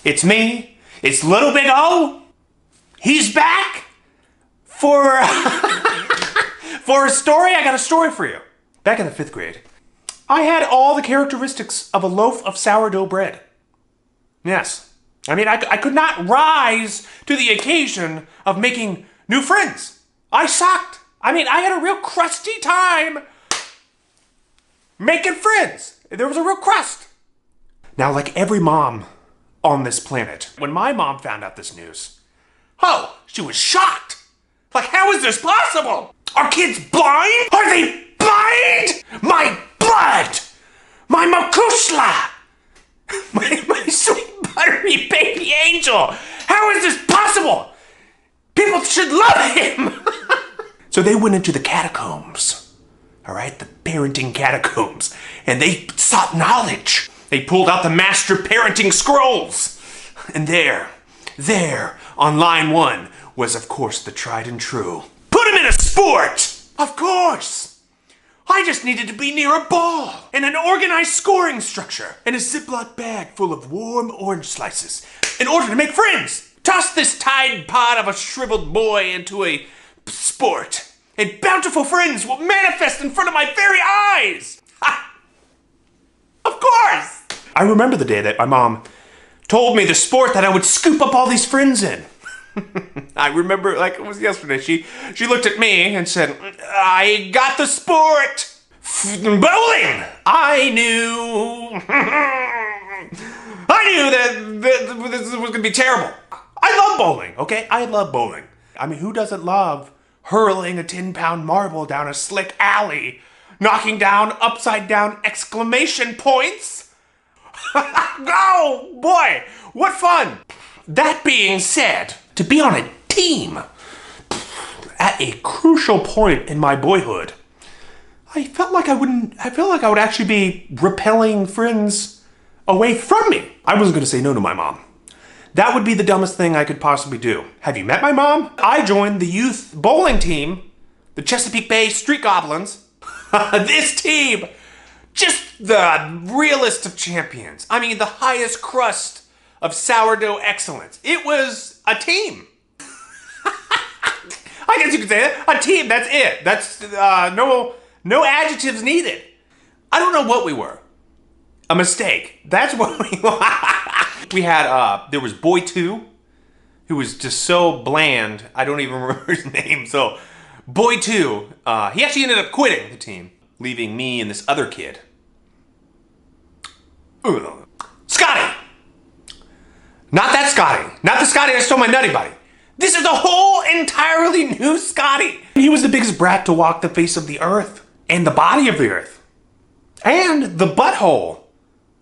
It's me. It's Little Big O. He's back for for a story. I got a story for you. Back in the 5th grade, I had all the characteristics of a loaf of sourdough bread. Yes. I mean, I could not rise to the occasion of making new friends. I sucked. I mean, I had a real crusty time making friends. There was a real crust. Now, like every mom on this planet, when my mom found out this news, oh, she was shocked. Like, how is this possible? Are kids blind? Are they blind? My blood! My makusla! My sweet buttery baby angel! How is this possible? People should love him! So they went into the catacombs, all right, the parenting catacombs, and they sought knowledge. They pulled out the master parenting scrolls. And there, on line 1 was, of course, the tried and true. Put him in a sport! Of course! I just needed to be near a ball and an organized scoring structure and a Ziploc bag full of warm orange slices in order to make friends. Toss this Tide Pod of a shriveled boy into a sport, and bountiful friends will manifest in front of my very eyes. Ha! Of course! I remember the day that my mom told me the sport that I would scoop up all these friends in. I remember like it was yesterday. She looked at me and said, I got the sport. Bowling! I knew that this was going to be terrible. I love bowling, okay? I love bowling. I mean, who doesn't love hurling a 10-pound marble down a slick alley, knocking down upside down exclamation points? Oh, boy, what fun. That being said, to be on a team at a crucial point in my boyhood, I felt like I would actually be repelling friends away from me. I wasn't going to say no to my mom. That would be the dumbest thing I could possibly do. Have you met my mom? I joined the youth bowling team, the Chesapeake Bay Street Goblins. This team, just the realest of champions. I mean, the highest crust of sourdough excellence. It was a team. I guess you could say it. A team, that's it. That's no adjectives needed. I don't know what we were. A mistake. That's what we were. We had, there was Boy 2, who was just so bland, I don't even remember his name. So, Boy 2, he actually ended up quitting the team, leaving me and this other kid. Scotty! Not that Scotty. Not the Scotty that stole my Nutty Buddy. This is a whole entirely new Scotty. He was the biggest brat to walk the face of the earth, and the body of the earth, and the butthole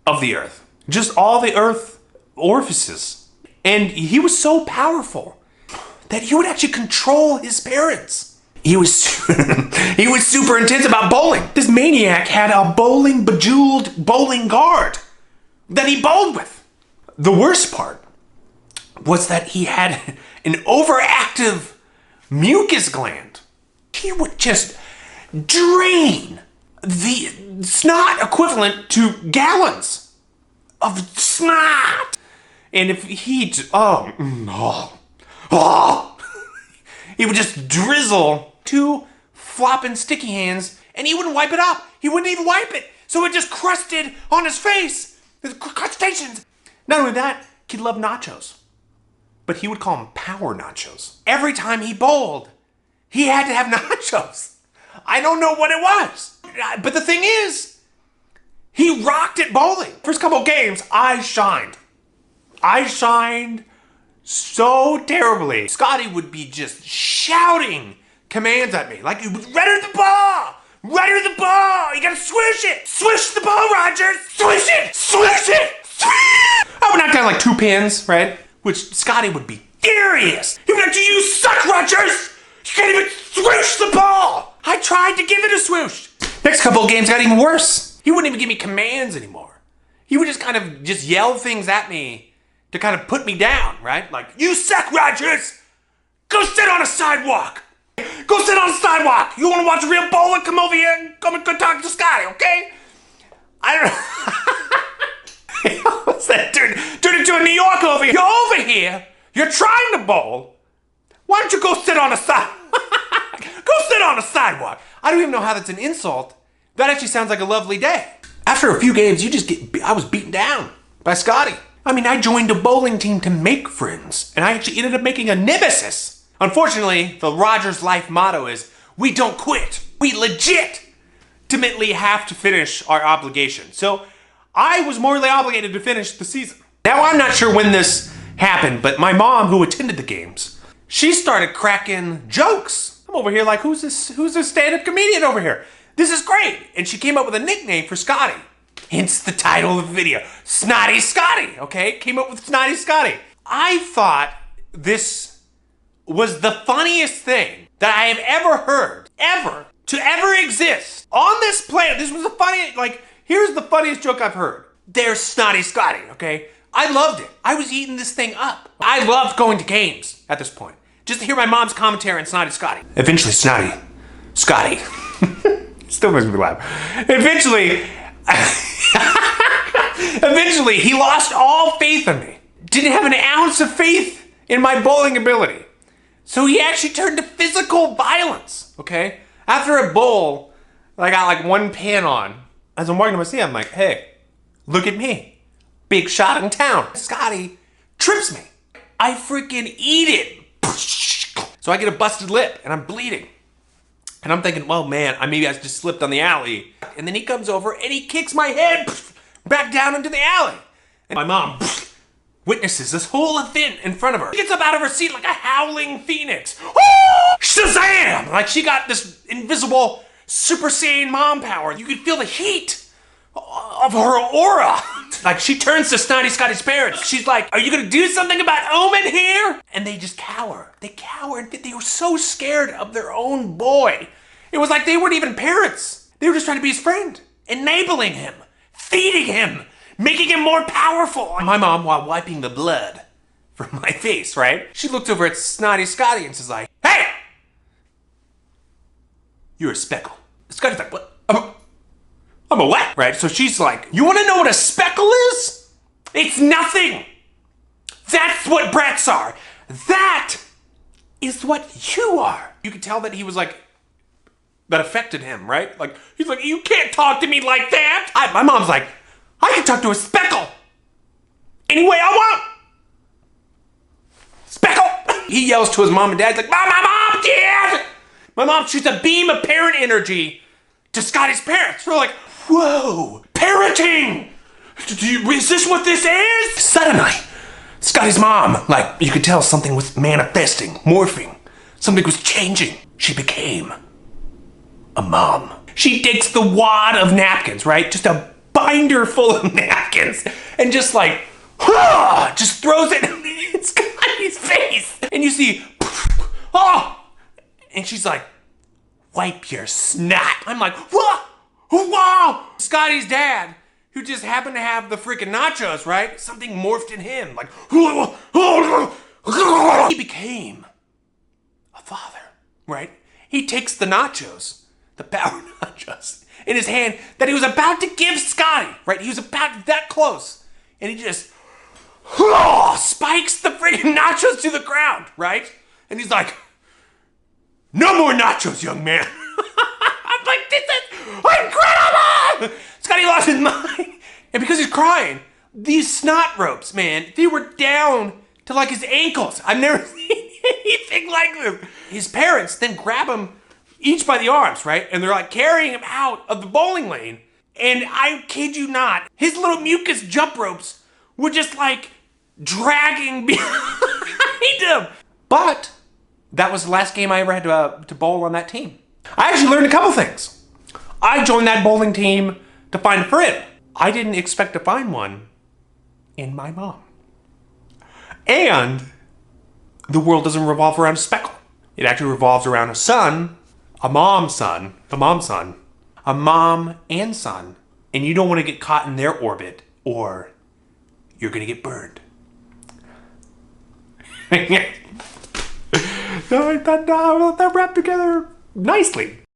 of the earth. Just all the earth orifices. And he was so powerful that he would actually control his parents. He was super intense about bowling. This maniac had a bejeweled bowling guard that he bowled with. The worst part was that he had an overactive mucus gland. He would just drain the snot equivalent to gallons of snot. And if he he would just drizzle 2 flopping sticky hands, and he wouldn't wipe it up. He wouldn't even wipe it. So it just crusted on his face. The crustaceans. Not only that, kid loved nachos. But he would call them power nachos. Every time he bowled, he had to have nachos. I don't know what it was. But the thing is, he rocked at bowling. First couple of games, I shined. I shined so terribly. Scotty would be just shouting commands at me. Like, ready the ball! Ready the ball! You gotta swish it! Swish the ball, Rogers! Swish it! Swish it! Swish! I would knock down like 2 pins, right? Which Scotty would be furious. He'd be like, you suck, Rogers! You can't even swoosh the ball! I tried to give it a swoosh. Next couple of games got even worse. He wouldn't even give me commands anymore. He would just kind of just yell things at me to kind of put me down, right? Like, you suck, Rogers! Go sit on a sidewalk! Go sit on a sidewalk! You wanna watch a real bowler? Come over here and come and talk to Scotty, okay? I don't know. Turn into a New York over here. You're over here. You're trying to bowl. Why don't you go sit on the side? Go sit on the sidewalk. I don't even know how that's an insult. That actually sounds like a lovely day. After a few games, I was beaten down by Scotty. I mean, I joined a bowling team to make friends, and I actually ended up making a nemesis. Unfortunately, the Rogers life motto is, we don't quit. We legitimately have to finish our obligation. So I was morally obligated to finish the season. Now, I'm not sure when this happened, but my mom, who attended the games, she started cracking jokes. I'm over here like, who's this stand-up comedian over here? This is great. And she came up with a nickname for Scotty. Hence the title of the video, Snotty Scotty, okay? Came up with Snotty Scotty. I thought this was the funniest thing that I have ever heard, to ever exist on this planet. This was the funniest, here's the funniest joke I've heard. There's Snotty Scotty, okay? I loved it. I was eating this thing up. I loved going to games at this point, just to hear my mom's commentary on Snotty Scotty. Eventually, Snotty Scotty, still makes me laugh. Eventually, he lost all faith in me. Didn't have an ounce of faith in my bowling ability. So he actually turned to physical violence, okay? After a bowl, I got one pin on. As I'm walking to my seat, I'm like, hey, look at me. Big shot in town. Scotty trips me. I freaking eat it. So I get a busted lip and I'm bleeding. And I'm thinking, well, man, maybe I just slipped on the alley. And then he comes over and he kicks my head back down into the alley. And my mom witnesses this whole event in front of her. She gets up out of her seat like a howling phoenix. Oh, Shazam! Like she got this invisible Super Saiyan mom power. You could feel the heat of her aura. Like she turns to Snotty Scotty's parents. She's like, are you gonna do something about Omen here? And they just cower. They cower and they were so scared of their own boy. It was like they weren't even parents. They were just trying to be his friend, enabling him, feeding him, making him more powerful. And my mom, while wiping the blood from my face, right? She looked over at Snotty Scotty and says like, hey! You're a speckle. Scotty's like, what? I'm a what? Right? So she's like, you want to know what a speckle is? It's nothing. That's what brats are. That is what you are. You could tell that he was like, that affected him, right? Like, he's like, you can't talk to me like that. My mom's like, I can talk to a speckle any way I want. Speckle. He yells to his mom and dad, he's like, mom, dad. My mom shoots a beam of parent energy to Scotty's parents. We're like, whoa, parenting. Is this what this is? Suddenly, Scotty's mom, you could tell something was manifesting, morphing. Something was changing. She became a mom. She takes the wad of napkins, right? Just a binder full of napkins and just just throws it in Scotty's face. And you see, oh, and she's like, wipe your snot. I'm like, what? Wow! Scotty's dad, who just happened to have the freaking nachos, right? Something morphed in him, he became a father, right? He takes the nachos, the power nachos, in his hand that he was about to give Scotty, right? He was about that close, and he just spikes the freaking nachos to the ground, right? And he's like, no more nachos, young man. I'm like, this is incredible! Scotty lost his mind. And because he's crying, these snot ropes, man, they were down to his ankles. I've never seen anything like this. His parents then grab him each by the arms, right? And they're carrying him out of the bowling lane. And I kid you not, his little mucus jump ropes were just dragging behind him. But that was the last game I ever had to bowl on that team. I actually learned a couple things. I joined that bowling team to find a friend. I didn't expect to find one in my mom. And the world doesn't revolve around a speckle. It actually revolves around a son, a mom and son. And you don't want to get caught in their orbit or you're going to get burned. That wrapped together nicely.